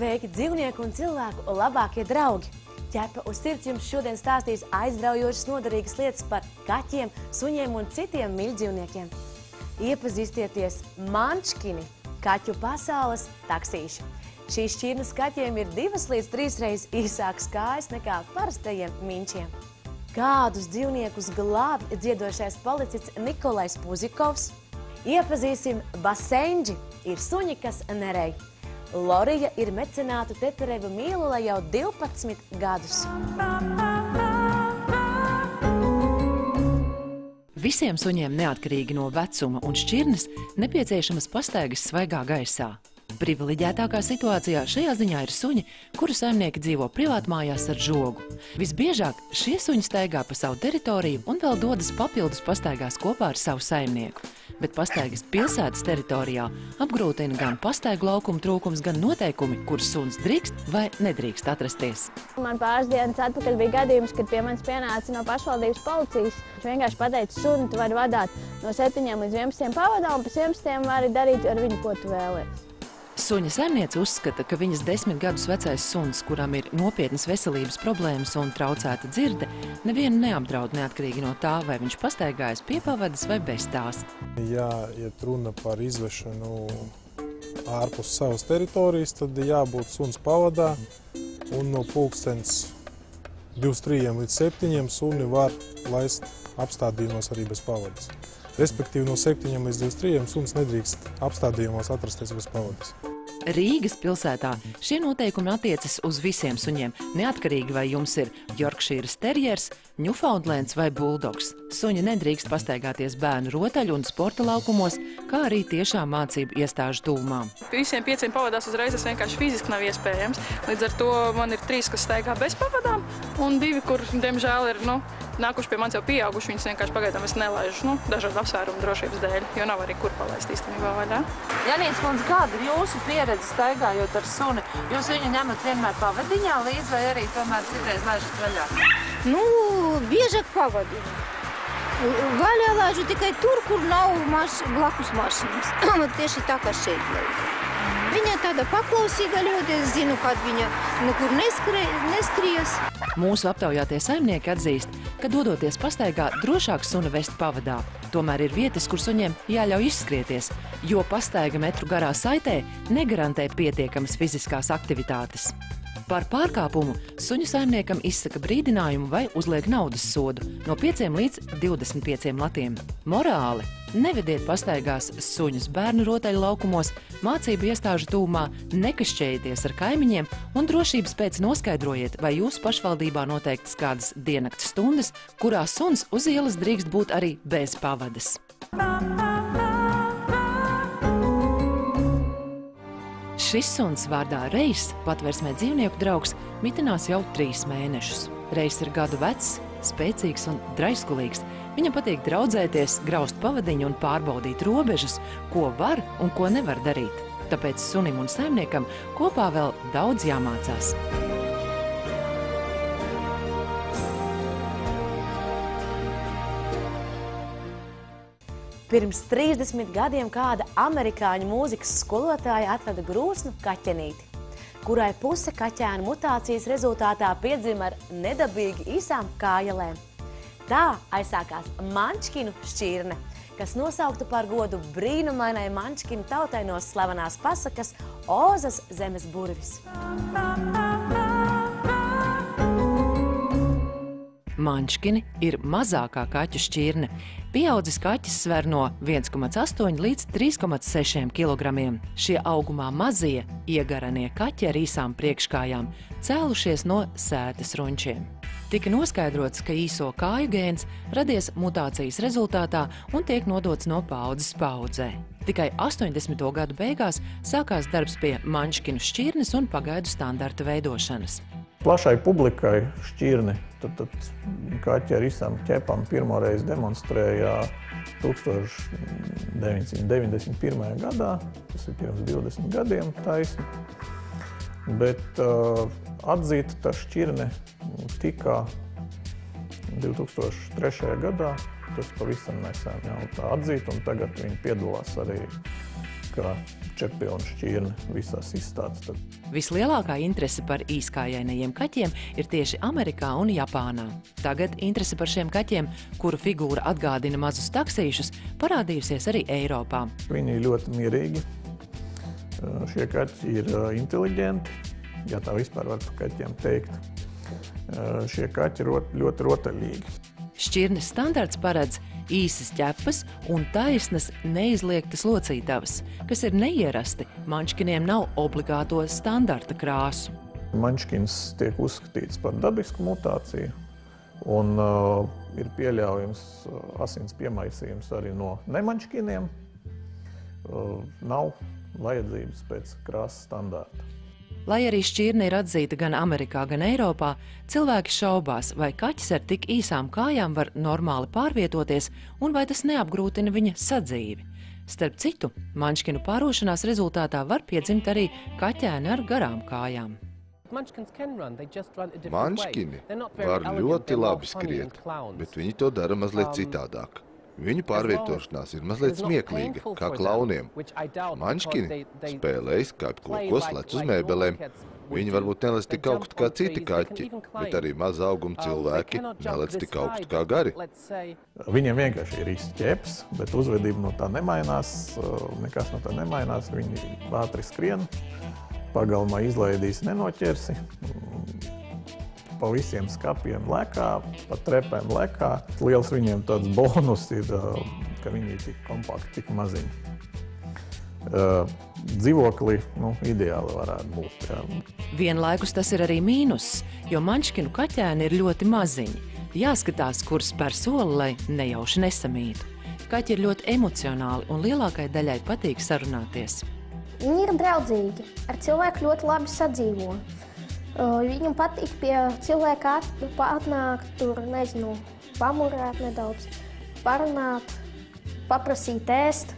Sveiki, dzīvnieku un cilvēku labākie draugi! Ķepa uz sirds jums šodien stāstīs aizraujošas noderīgas lietas par kaķiem, suņiem un citiem mīļdzīvniekiem. Iepazīstieties Mančkini, kaķu pasaules taksīši. Šīs šķirnes kaķiem ir 2 līdz 3 reizes īsākas kājas nekā parastajiem miņčiem. Kādus dzīvniekus glābj dziedošais policists Nikolais Puzikovs? Iepazīsim Basendži, ir suņi, kas nerej. Lorija ir mecenātu tetereva mīlule jau 12 gadus. Visiem suņiem neatkarīgi no vecuma un šķirnes nepieciešamas pastaigas svaigā gaisā. Privileģētākā situācijā šajā ziņā ir suņi, kuru saimnieki dzīvo privātmājās ar žogu. Visbiežāk šie suņi staigā pa savu teritoriju un vēl dodas papildus pastaigās kopā ar savu saimnieku. Bet pastaigas pilsētas teritorijā apgrūtina gan pastaigu laukumu trūkums, gan noteikumi, kur suns drīkst vai nedrīkst atrasties. Man pāris dienas atpakaļ bija gadījums, kad pie manis pienāca no pašvaldības policijas. Viņš vienkārši pateica, suni tu vari vadāt no 7 līdz 11 pavadā, un pēc 11 vari darīt ar viņu, ko tu vēlies. Suņa saimniece uzskata, ka viņas 10 gadus vecais suns, kuram ir nopietnas veselības problēmas un traucēta dzirde, nevienu neapdraud neatkarīgi no tā, vai viņš pastaigājas pie pavadas vai bez tās. Ja iet runa par izvešanu ārpus savas teritorijas, tad jābūt suns pavadā, un no pulkstens 23 līdz 7 suni var laist apstādījumos arī bez pavadas. Respektīvi no 7 līdz 23 suns nedrīkst apstādījumos atrasties bez pavadas. Rīgas pilsētā šie noteikumi attiecas uz visiem suņiem, neatkarīgi vai jums ir Yorkshires terjers, Newfoundlands vai Bulldogs. Suņi nedrīkst pastaigāties bērnu rotaļu un sporta laukumos, kā arī tiešām mācību iestāžu tuvumā. Visiem 5 pavadās uzreiz tas vienkārši fiziski nav iespējams. Līdz ar to man ir 3, kas staigā bez pavadām, un 2, kur, diemžēl, ir nākuši pie manis jau pieauguši. Viņus vienkārši pagaidām es nelaižu dažādu apsvērumu drošības dēļ, jo nav arī kur palaist īstenībā vaļā. Janīts kundze, kāda ir jūsu pieredze staigājot ar suni? Jūs viņu ņemat vienmēr pavadiņā līdz vai arī tomēr citreiz laižat vaļā? Biežāk pavadiņā. Vaļā laižu tikai tur, kur nav blakus mašīnas. Tieši tā kā šeit laižu. Viņa tāda paklausīga ļoti, es zinu, kad viņa nekur neskries. Mūsu aptaujātie saimnieki atzīst, ka dodoties pastaigā drošāk suni vest pavadā. Tomēr ir vietas, kur suņiem jāļauj izskrieties, jo pastaiga metru garā saitē negarantē pietiekamas fiziskās aktivitātes. Par pārkāpumu suņu saimniekam izsaka brīdinājumu vai uzliek naudas sodu no 5 līdz 25 latiem. Morāli: nevediet pastaigās suņus bērnu rotaļu laukumos, mācību iestāžu tuvumā, nekašķējieties ar kaimiņiem un drošības pēc noskaidrojiet, vai jūsu pašvaldībā noteiktas kādas diennakts stundas, kurā suns uz ielas drīkst būt arī bez pavadas. Šis suns vārdā Reis, patversmē dzīvnieku draugs, mitinās jau 3 mēnešus. Reis ir gadu vecs, spēcīgs un draiskulīgs. Viņam patīk draudzēties, graust pavadiņu un pārbaudīt robežas, ko var un ko nevar darīt. Tāpēc sunim un saimniekam kopā vēl daudz jāmācās. Pirms 30 gadiem kāda amerikāņu mūzikas skolotāja atrada grūsnu kaķenīti, kurai puse kaķēnu mutācijas rezultātā piedzima ar nedabīgi īsām kājalēm. Tā aizsākās Mančkinu šķirne, kas nosaukta par godu brīnumainai Mančkinu tautai no slavenās pasakas Ozas zemes burvis. Mančkini ir mazākā kaķu šķirne. Pieaudzis kaķis sver no 1,8 līdz 3,6 kilogramiem. Šie augumā mazie, iegaranie kaķi ar īsām priekškājām cēlušies no sētas runčiem. Tika noskaidrots, ka īso kāju gēns radies mutācijas rezultātā un tiek nodots no paudzes paudzē. Tikai 80. gadu beigās sākās darbs pie Mančkinu šķirnes un pagaidu standarta veidošanas. Plašai publikai šķirni tad kaķi ar īsām ķepām pirmoreiz demonstrēja 1991. gadā, tas ir pirms 20 gadiem taisni, bet atzīta tā šķirne tika 2003. gadā, tas pavisam nesen jau tā atzīta, un tagad viņi piedalās arī olimpiskā čempiona šķirne visās izstādes. Vislielākā interese par īskājainajiem kaķiem ir tieši Amerikā un Japānā. Tagad interese par šiem kaķiem, kuru figūra atgādina mazus taksīšus, parādījusies arī Eiropā. Viņi ir ļoti mierīgi. Šie kaķi ir inteliģenti, ja tā vispār var par kaķiem teikt. Šie kaķi ir ļoti rotaļīgi. Šķirnes standarts paredz īsas ķepas un taisnas neizliektas locītavas, kas ir neierasti. Mančkiniem nav obligāto standarta krāsu. Mančkins tiek uzskatīts par dabisku mutāciju un ir pieļaujams asins piemaisījums arī no nemančkiniem. Nav vajadzības pēc krāsas standarta. Lai arī šķirne ir atzīta gan Amerikā, gan Eiropā, cilvēki šaubās, vai kaķis ar tik īsām kājām var normāli pārvietoties un vai tas neapgrūtina viņa sadzīvi. Starp citu, mančkinu pārošanās rezultātā var piedzimt arī kaķēni ar garām kājām. Mančkini var ļoti labi skriet, bet viņi to dara mazliet citādāk. Viņu pārvietošanās ir mazliet smieklīga, kā klauniem. Mančkini spēlējas kāpkokos, lec uz mēbelēm. Viņi varbūt nelec tik augstu kā citi kaķi, bet arī maza auguma cilvēki nelec tik augstu kā gari. Viņiem vienkārši ir īsts ķeps, bet uzvedība no tā nemainās, nekas no tā nemainās. Viņi ātri skrien, pagalmā izlaidīs nenoķersi. Pa visiem skapiem lekā, pa trepēm lekā. Liels viņiem tāds bonus ir, ka viņi ir tik kompakti, tik maziņi. Dzīvoklī ideāli varētu būt. Jā. Vienlaikus tas ir arī mīnus, jo mančkinu kaķēni ir ļoti maziņi. Jāskatās, kur spēr soli, lai nejauši nesamītu. Kaķi ir ļoti emocionāli un lielākai daļai patīk sarunāties. Viņi ir draudzīgi, ar cilvēku ļoti labi sadzīvo. Viņam patīk pie cilvēka atnākt, tur, nezinu, pamurēt nedaudz, parunāt, paprasīt ēst,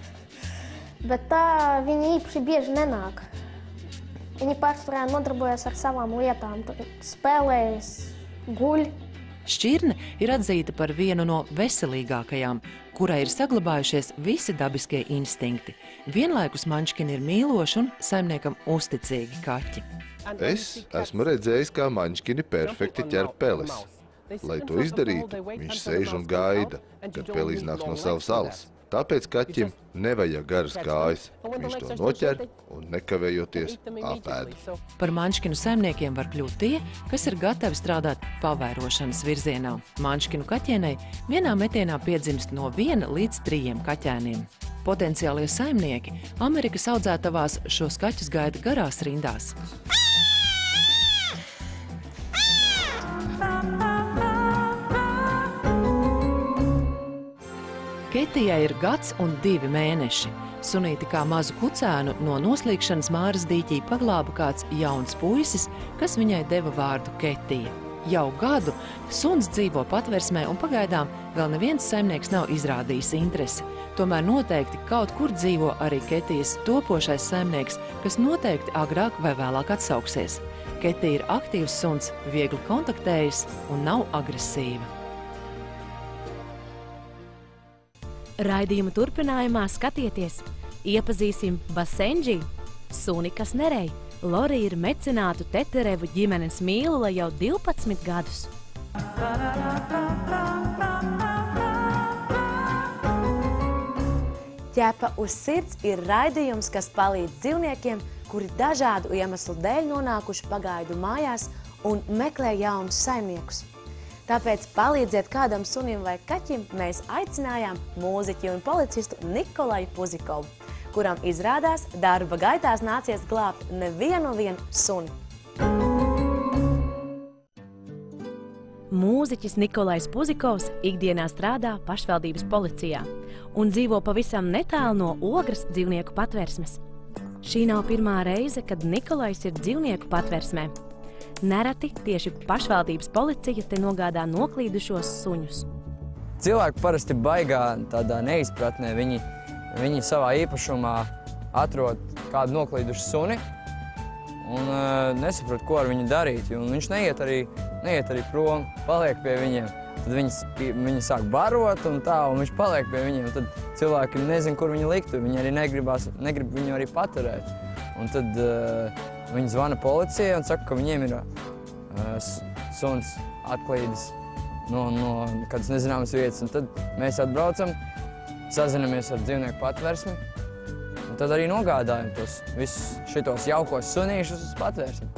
bet tā viņi īpaši bieži nenāk. Viņi pārsvarā nodarbojas ar savām lietām, spēlējas, guļ. Šķirne ir atzīta par vienu no veselīgākajām, kurai ir saglabājušies visi dabiskie instinkti. Vienlaikus mančkini ir mīloši un saimniekam uzticīgi kaķi. Es esmu redzējis, kā mančkini perfekti ķer peles. Lai to izdarītu, viņš sēž un gaida, kad pele iznāks no savas alas. Tāpēc kaķim nevajag garas kājas. Viņš to noķer un nekavējoties apēd. Par mančkinu saimniekiem var kļūt tie, kas ir gatavi strādāt pavērošanas virzienā. Mančkinu kaķienei vienā metienā piedzimst no 1 līdz 3 kaķēniem. Potenciālie saimnieki Amerikas audzētavās šos kaķus gaida garās rindās. Ketijai ir 1 un 2 mēneši. Sunīti kā mazu kucēnu no noslīkšanas Māras dīķī paglāba kāds jauns puisis, kas viņai deva vārdu Ketija. Jau gadu suns dzīvo patversmē un pagaidām vēl neviens saimnieks nav izrādījis interesi. Tomēr noteikti kaut kur dzīvo arī Ketijas topošais saimnieks, kas noteikti agrāk vai vēlāk atsauksies. Ketija ir aktīvs suns, viegli kontaktējas un nav agresīva. Raidījuma turpinājumā skatieties, iepazīsim Basenģi, suni, kas nerej. Lori ir mecenātu Teterevu ģimenes mīlule jau 12 gadus. Ķepa uz sirds ir raidījums, kas palīdz dzīvniekiem, kuri dažādu iemeslu dēļ nonākuši pagaidu mājās un meklē jaunus saimniekus. Tāpēc palīdziet kādam sunim vai kaķim mēs aicinājām mūziķi un policistu Nikolaju Puzikovu, kuram izrādās darba gaitās nācies glābt nevienu suni. Mūziķis Nikolajs Puzikovs ikdienā strādā pašvaldības policijā un dzīvo pavisam netālu no Ogras dzīvnieku patversmes. Šī nav pirmā reize, kad Nikolajs ir dzīvnieku patversmē. Nereti tieši pašvaldības policija te nogādā noklīdušos suņus. Cilvēki parasti baigā tādā neizpratnē. Viņi savā īpašumā atrod kādu noklīdušu suni un nesaprot, ko ar viņu darīt. Un viņš neiet arī prom, paliek pie viņiem. tad viņi sāk barot un tā, un viņš paliek pie viņiem. Tad cilvēki nezin, kur viņu likt, viņi arī negrib viņu arī paturēt. Un tad viņi zvana policijai un saka, ka viņiem ir suns atklīdis no kādas nezināmas vietas. Un tad mēs atbraucam, sazinamies ar dzīvnieku patversmi, un tad arī nogādājam tos visus šitos jaukos sunīšus uz patversmi.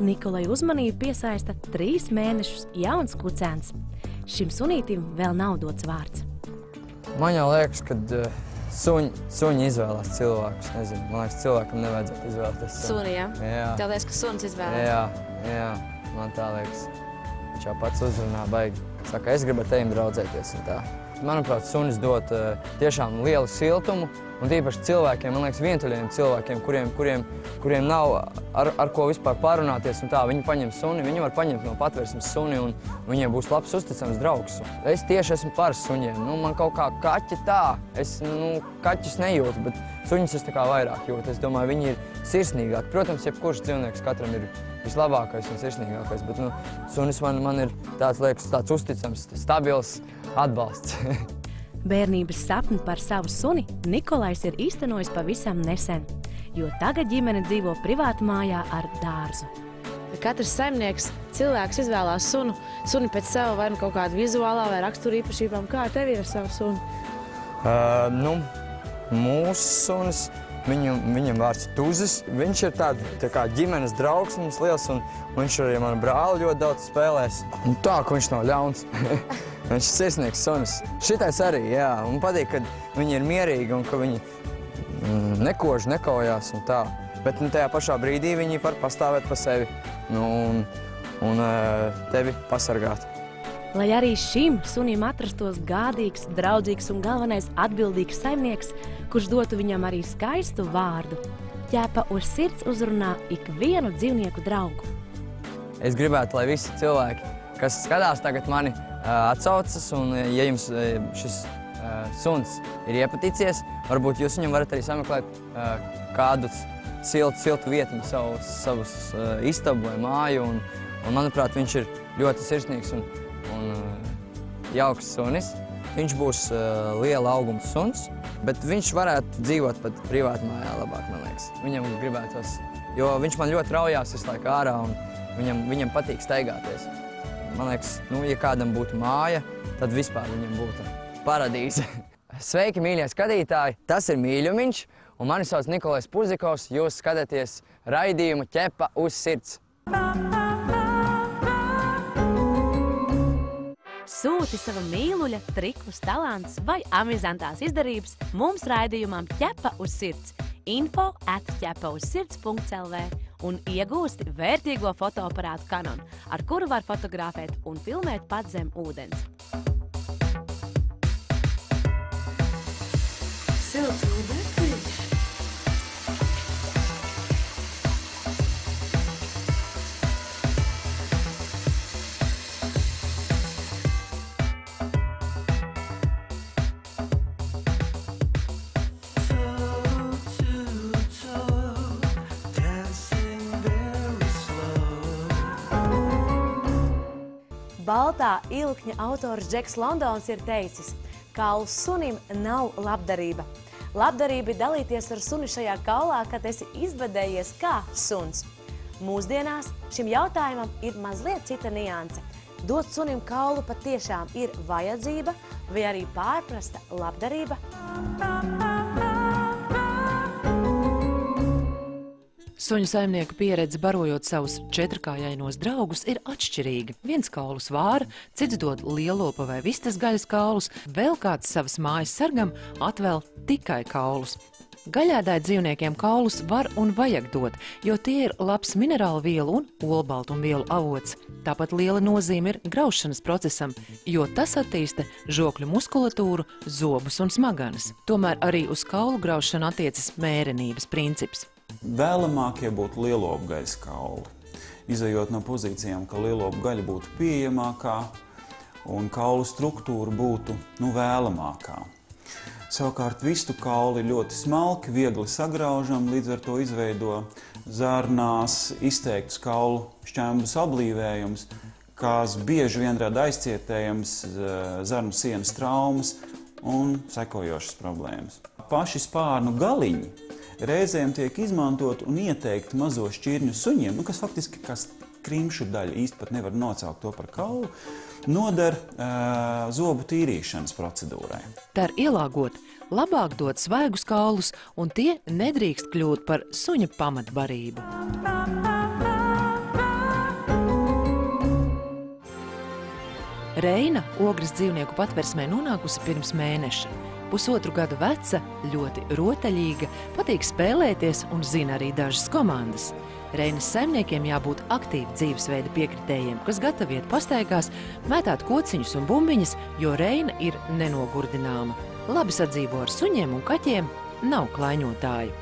Nikolai uzmanību piesaista 3 mēnešus jauns kucēns. Šim sunītim vēl nav dots vārds. Man jau liekas, ka suņi izvēlās cilvēkus. Nezinu, man liekas, cilvēkam nevajadzētu izvēlēties suni. Suni, ja? Jā. Tev liekas, ka suns izvēlās? Jā, man tā liekas. Viņš jau pats uzrunā baigi. Saka, es gribu ar tevim draudzēties un tā. Manuprāt, sunis dod tiešām lielu siltumu, un tīpaši cilvēkiem, man liekas, vientuļiem cilvēkiem, kuriem nav ar ko vispār parunāties un tā. Viņi paņem suni, viņi var paņemt no patversmes suni, un viņiem būs labs, uzticams draugs. Es tieši esmu par suņiem. Man kaut kā kaķi tā. Es kaķis nejūtu, bet suņus es tā kā vairāk jūtu. Es domāju, viņi ir sirsnīgāki. Protams, jebkurš dzīvnieks katram ir vislabākais un sirsnīgākais, bet sunis man ir tāds uzticams, stabils atbalsts. Bērnības sapni par savu suni Nikolais ir īstenojis pavisam nesen, jo tagad ģimene dzīvo privātu mājā ar dārzu. Katrs saimnieks, cilvēks izvēlās suni pēc sava vai kaut kāda vizuālā vai rakstura īpašībām. Kā tev ir ar savu suni? Mūsu sunis, viņam vārds Tuzis. Viņš ir tā kā ģimenes draugs mums liels, un viņš arī manu brāli ļoti daudz spēlēs. Un tā, ka viņš nav ļauns. Viņš ir sirsnīgs sunis. Šitais arī, jā. Man patīk, ka viņi ir mierīgi un ka viņi nekož, nekaujās un tā. Bet tajā pašā brīdī viņi var pastāvēt pa sevi un tevi pasargāt. Lai arī šim sunim atrastos gādīgs, draudzīgs un galvenais atbildīgs saimnieks, kurš dotu viņam arī skaistu vārdu, Ķepa uz sirds uzrunā ikvienu dzīvnieku draugu. Es gribētu, lai visi cilvēki, kas skatās tagad mani, atsaucas, un ja jums šis suns ir iepaticies, varbūt jūs viņam varat arī sameklēt kādu siltu vietiņu, savu istabu vai māju, un manuprāt, viņš ir ļoti sirsnīgs un jauks sunis. Viņš būs liela auguma suns, bet viņš varētu dzīvot pat privātu mājā labāk, man liekas. Viņam gribētos, jo viņš man ļoti raujās visu laiku ārā, un viņam patīk staigāties. Man liekas, ja kādam būtu māja, tad vispār viņam būtu paradīze. Sveiki, mīļie skatītāji! Tas ir Mīļumiņš, un mani sauc Nikolais Puzikovs. Jūs skatāties raidījumu Ķepa uz sirds. Sūti sava mīluļa, trikus, talants vai amizantās izdarības mums raidījumam Ķepa uz sirds info@ķepauzsirds.lv un iegūsti vērtīgo fotoaparātu Canon, ar kuru var fotografēt un filmēt pat zem ūdens. Silts ūdens. Baltā ilkņa autors Džeks Londons ir teicis, kauls sunim nav labdarība. Labdarība ir dalīties ar suni šajā kaulā, kad esi izbadējies kā suns. Mūsdienās šim jautājumam ir mazliet cita nianse. Dot sunim kaulu patiešām ir vajadzība vai arī pārprasta labdarība? Suņu saimnieku pieredze barojot savus četrkājainos draugus ir atšķirīga. Viens kaulus vāra, cits dod lielopa vai vistas gaļas kaulus, vēl kāds savas mājas sargam atvēl tikai kaulus. Gaļēdai dzīvniekiem kaulus var un vajag dot, jo tie ir labs minerālu vielu un olbaltumvielu avots. Tāpat liela nozīme ir graušanas procesam, jo tas attīsta žokļu muskulatūru, zobus un smaganas. Tomēr arī uz kaulu graušanu attiecas mērenības princips. Vēlamākie būtu lielopu gaļas kauli. Izejot no pozīcijām, ka lielopu gaļa būtu pieejamākā un kaulu struktūra būtu vēlamākā. Savukārt vistu kauli ir ļoti smalki, viegli sagraužami, līdz ar to izveido zarnās izteiktus kaulu šķēmbus ablīvējumus, kas bieži vien rada aizcietējams zarnu sienas traumas un sekojošas problēmas. Paši spārnu galiņi reizēm tiek izmantot un ieteikti mazo šķirņu suņiem, kas faktiski kas krimšu daļa, īsti pat nevar nocaukt to par kaulu, noder zobu tīrīšanas procedūrai. Tā ir ielāgot, labāk dot svaigus kaulus, un tie nedrīkst kļūt par suņa pamatbarību. Reina Ogres dzīvnieku patversmē nonākusi pirms mēneša. Pusotru gadu veca, ļoti rotaļīga, patīk spēlēties un zina arī dažas komandas. Reinas saimniekiem jābūt aktīvi dzīvesveida piekritējiem, kas gatavi iet pastaigās, mētāt kociņus un bumbiņas, jo Reina ir nenogurdināma. Labi sadzīvo ar suņiem un kaķiem, nav klaiņotāju.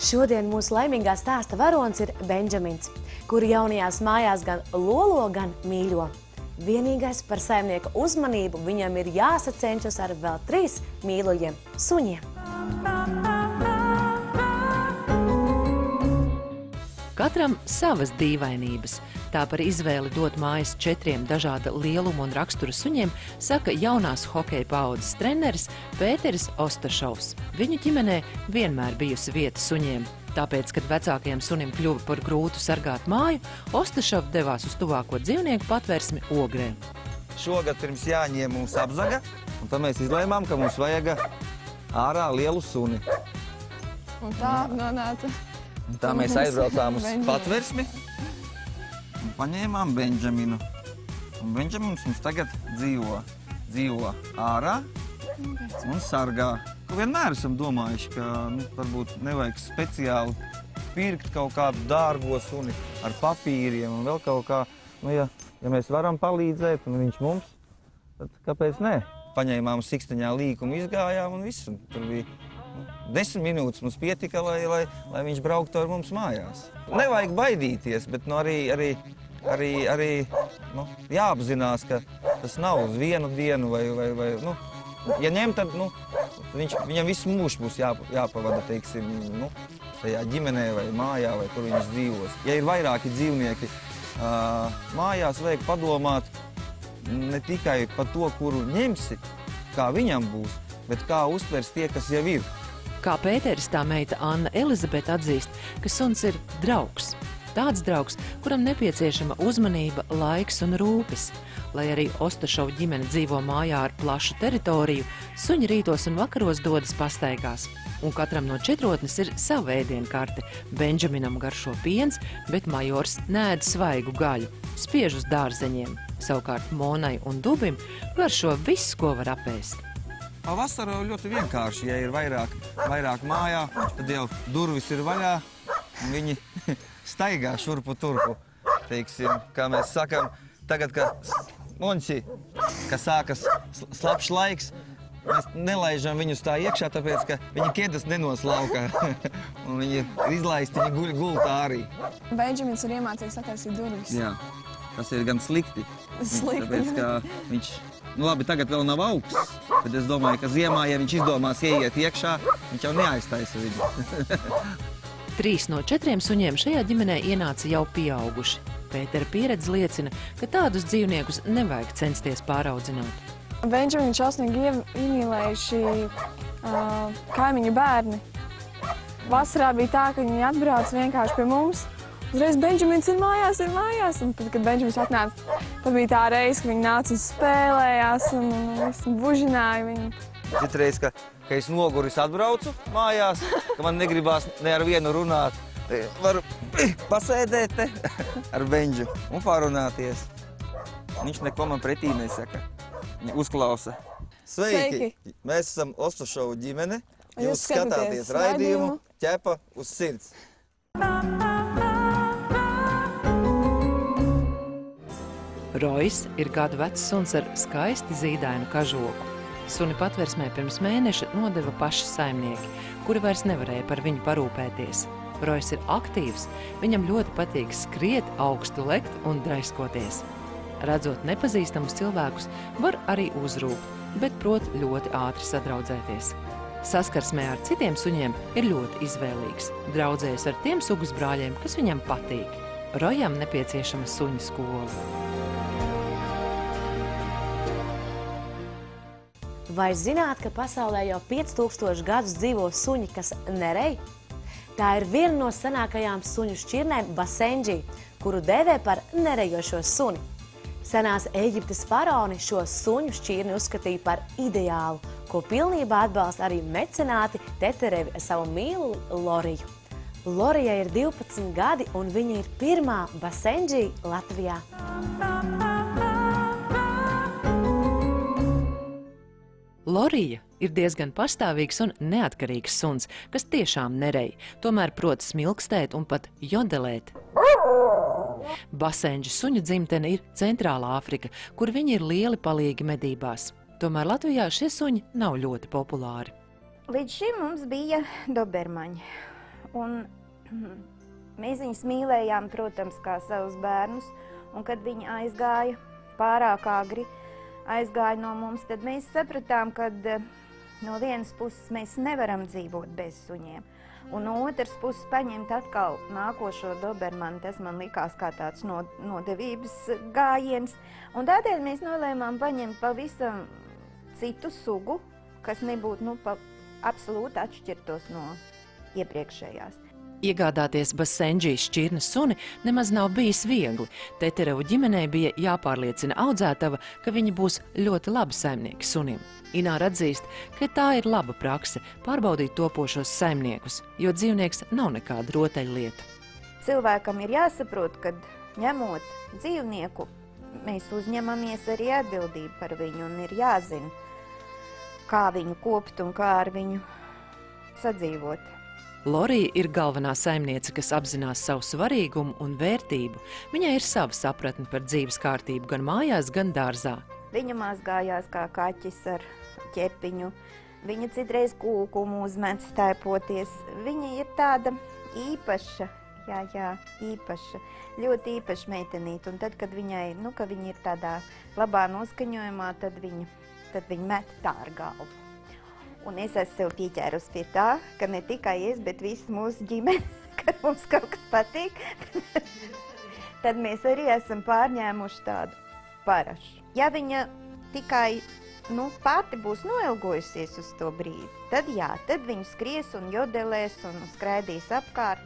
Šodien mūsu laimīgā stāsta varonis ir Benjamins, kuru jaunajās mājās gan lolo, gan mīļo. Vienīgais par saimnieka uzmanību viņam ir jāsacenšas ar vēl 3 mīluļiem suņiem. Katram savas dīvainības. Tā par izvēli dot mājas 4 dažāda lieluma un rakstura suņiem saka jaunās hokeja paaudzes treneris Pēteris Ostašovs. Viņu ģimenē vienmēr bijusi vieta suņiem. Tāpēc, kad vecākajam sunim kļuva par grūtu sargāt māju, Ostašov devās uz tuvāko dzīvnieku patversmi Ogrē. Šogad pirms Jāņiem mums apzaga, un tad mēs izlēmām, ka mums vajag ārā lielu suni. Un tā nonāca. Tā mēs aizbraucām uz patversmi un paņēmām Benjaminu. Un Benjamins mums tagad dzīvo ārā un sargā. Vienmēr esam domājuši, ka varbūt nevajag speciāli pirkt kaut kādu dārgo suni ar papīriem un vēl kaut kā. Ja mēs varam palīdzēt un viņš mums, tad kāpēc ne? Paņēmām siksteņā līkumu, izgājām un viss. Tur bija 10 minūtes mums pietika, lai viņš brauktu ar mums mājās. Nevajag baidīties, bet arī jāapzinās, ka tas nav uz vienu dienu vai ja ņem, tad viņam visu mūžu būs jāpavada, teiksim, tajā ģimenē vai mājā, vai kur viņš dzīvos. Ja ir vairāki dzīvnieki mājās, vajag padomāt ne tikai par to, kuru ņemsi, kā viņam būs, bet kā uztvers tie, kas jau ir. Kā Pēteris, tā meita Anna Elizabete atzīst, ka suns ir draugs. Tāds draugs, kuram nepieciešama uzmanība, laiks un rūpes. Lai arī Ostašovu ģimene dzīvo mājā ar plašu teritoriju, suņi rītos un vakaros dodas pastaigās. Un katram no četrotnes ir sava ēdienkarte. Benjaminam garšo piens, bet Majors nēd svaigu gaļu, spiež uz dārzeņiem. Savukārt Monai un Dubim garšo viss, ko var apēst. Vasarā ļoti vienkārši, ja ir vairāk mājā, tad jau durvis ir vaļā un viņi staigā šurpu turpu. Teiksim, kā mēs sakam, tagad, ka sākas slapšs laiks, mēs nelaižam viņus tā iekšā, tāpēc, ka viņi ķedas nenoslauka. Un viņi izlaisti, viņi gultā arī. Benjamins ir iemācījis sataisīt durvis. Jā, tas ir gan slikti. Tāpēc, ka viņš, labi, tagad vēl nav augsts, bet es domāju, ka ziemā, ja viņš izdomās ieiet iekšā, viņš jau neaiztaisa viņu. 3 no 4 suņiem šajā ģimenē ienāca jau pieauguši. Pētera pieredze liecina, ka tādus dzīvniekus nevajag censties pāraudzināt. Benjaminu šausmīgi iemīlējuši kaimiņu bērni. Vasarā bija tā, ka viņi atbrauc vienkārši pie mums. Uzreiz Benjamins ir mājās. Un tad, kad Benjamins atnāca, tad bija tā reize, ka viņi nāca un spēlējās un bužināja viņu. Citreiz, ka es noguris atbraucu mājās, ka man negribās ne ar vienu runāt. Varu pasēdēt te ar Benģu un pārunāties. Viņš neko man pretī nesaka. Viņa uzklausa. Sveiki! Mēs esam Ostašovu ģimene. Jūs skatāties raidījumu Ķepa uz sirds. Rojs ir gadu vecs suns ar skaisti zīdainu kažoku. Suni patversmē pirms mēneša nodeva paši saimnieki, kuri vairs nevarēja par viņu parūpēties. Rojs ir aktīvs, viņam ļoti patīk skriet, augstu lekt un draiskoties. Redzot nepazīstamus cilvēkus, var arī uzrūkt, bet prot ļoti ātri sadraudzēties. Saskarsmē ar citiem suņiem ir ļoti izvēlīgs. Draudzējas ar tiem sugas brāļiem, kas viņam patīk. Rojam nepieciešama suņa skola. Vai zināt, ka pasaulē jau 5000 gadus dzīvo suņi, kas nerej? Tā ir viena no senākajām suņu šķirnēm Basenji, kuru dēvē par nerejošo suni. Senās Ēģiptes faraoni šo suņu šķirni uzskatīja par ideālu, ko pilnībā atbalsta arī mecenāti Teterevi savu mīlu Loriju. Lorijai ir 12 gadi un viņa ir pirmā Basenji Latvijā. Lorija ir diezgan pastāvīgs un neatkarīgs suns, kas tiešām nerej, tomēr prot smilkstēt un pat jodelēt. Basenji suņu dzimtene ir Centrālā Afrika, kur viņi ir lieli palīgi medībās. Tomēr Latvijā šie suņi nav ļoti populāri. Līdz šim mums bija dobermaņi. Un mēs viņus mīlējām, protams, kā savus bērnus. Un kad viņi aizgāja pārāk agri, aizgāja no mums, tad mēs sapratām, ka no vienas puses mēs nevaram dzīvot bez suņiem. Un no otras puses paņemt atkal nākošo dobermani, tas man likās kā tāds nodevības gājiens. Un tādēļ mēs nolēmām paņemt pavisam citu sugu, kas nebūtu absolūti atšķirtos no iepriekšējās. Iegādāties Basenji šķirnes suni nemaz nav bijis viegli. Teterevu ģimenei bija jāpārliecina audzētava, ka viņi būs ļoti labi saimnieki sunim. Ināra atzīst, ka tā ir laba prakse pārbaudīt topošos saimniekus, jo dzīvnieks nav nekāda rotaļlieta. Cilvēkam ir jāsaprot, ka ņemot dzīvnieku, mēs uzņemamies arī atbildību par viņu un ir jāzina, kā viņu kopt un kā ar viņu sadzīvot. Lorija ir galvenā saimniece, kas apzinās savu svarīgumu un vērtību. Viņai ir sava sapratne par dzīves kārtību gan mājās, gan dārzā. Viņa mazgājās kā kaķis ar ķepiņu. Viņa citreiz kūkumu uzmet stēpoties. Viņa ir tāda īpaša, īpaša, ļoti īpaša meitenīte. Un tad, kad viņai, ka viņa ir tādā labā noskaņojumā, tad viņa met tā ar galvu. Un es esmu sev pieķērus pie tā, ka ne tikai es, bet visi mūsu ģimene, kad mums kaut kas patīk, tad mēs arī esam pārņēmuši tādu parašu. Ja viņa tikai pati būs noilgojusies uz to brīdi, tad viņa skries un jodelēs un skraidīs apkārt.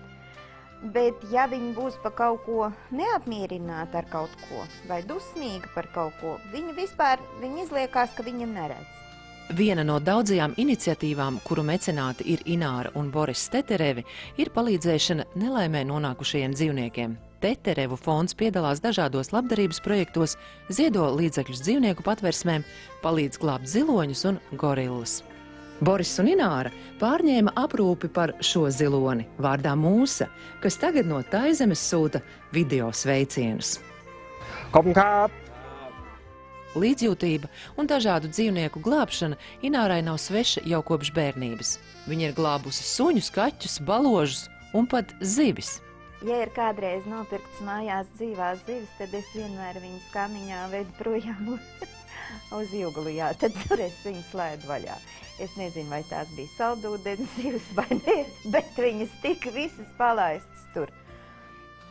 Bet ja viņa būs pa kaut ko neapmierināta ar kaut ko vai dusmīga par kaut ko, viņa izliekās, ka viņa neredz. Viena no daudzajām iniciatīvām, kuru mecenāti ir Ināra un Boris Teterevi, ir palīdzēšana nelaimē nonākušajiem dzīvniekiem. Teterevu fonds piedalās dažādos labdarības projektos, ziedo līdzekļus dzīvnieku patversmēm, palīdz glābt ziloņus un gorillas. Boris un Ināra pārņēma aprūpi par šo ziloni vārdā Mūsa, kas tagad no Taizemes sūta video sveicienus. Līdzjūtība un dažādu dzīvnieku glābšana Inārai nav sveša jau kopš bērnības. Viņa ir glābusi suņus, kaķus, baložus un pat zivis. Ja ir kādreiz nopirkts mājās dzīvās zivis, tad es vienmēr viņas kamiņā vedu projām uz Juglu, tad tur es viņas lēdu vaļā. Es nezinu, vai tās bija saldūdens zivis vai ne, bet viņas tika visas palaistas tur.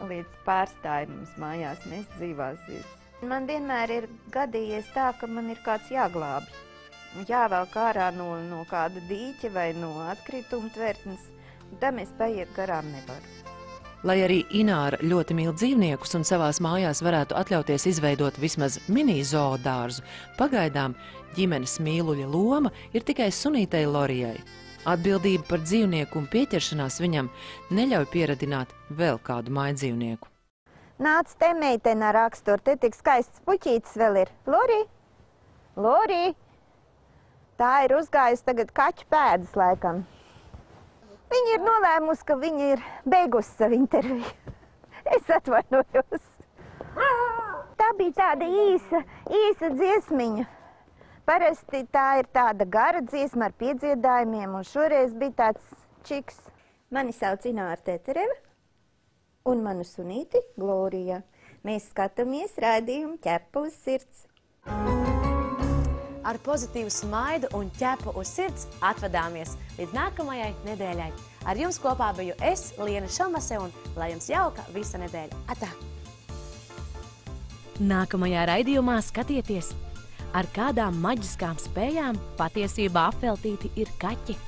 Līdz pārstāja mums mājās mest dzīvās zivis. Man vienmēr ir gadījies tā, ka man ir kāds jāglābj. Jāvelk ārā no kāda dīķa vai no atkrituma tvertnes, un tam es paiet garām nevaru. Lai arī Ināra ļoti mīl dzīvniekus un savās mājās varētu atļauties izveidot vismaz mini zoodārzu, pagaidām ģimenes mīluļa loma ir tikai sunītei Lorijai. Atbildība par dzīvnieku un pieķeršanās viņam neļauj pieradināt vēl kādu mājdzīvnieku. Nāc te meitene ar raksturu, te tik skaists puķītis vēl ir. Lorī! Tā ir uzgājusi tagad kaķu pēdas laikam. Viņa ir nolēmusi, ka viņa ir beigusi savu interviju. Es atvainojos. Tā bija tāda īsa dziesmiņa. Parasti tā ir tāda gara dziesma ar piedziedājumiem, un šoreiz bija tāds čiks. Mani sauc Ināra Tetereva. Un manu sunīti Glorija. Mēs skatāmies raidījumu Ķepa uz sirds. ar pozitīvu smaidu un ķepu uz sirds atvadāmies līdz nākamajai nedēļai. Ar jums kopā biju es, Liena Šalmase, un lai jums jauka visa nedēļa. Atā! Nākamajā raidījumā skatieties, ar kādām maģiskām spējām patiesībā apveltīti ir kaķi.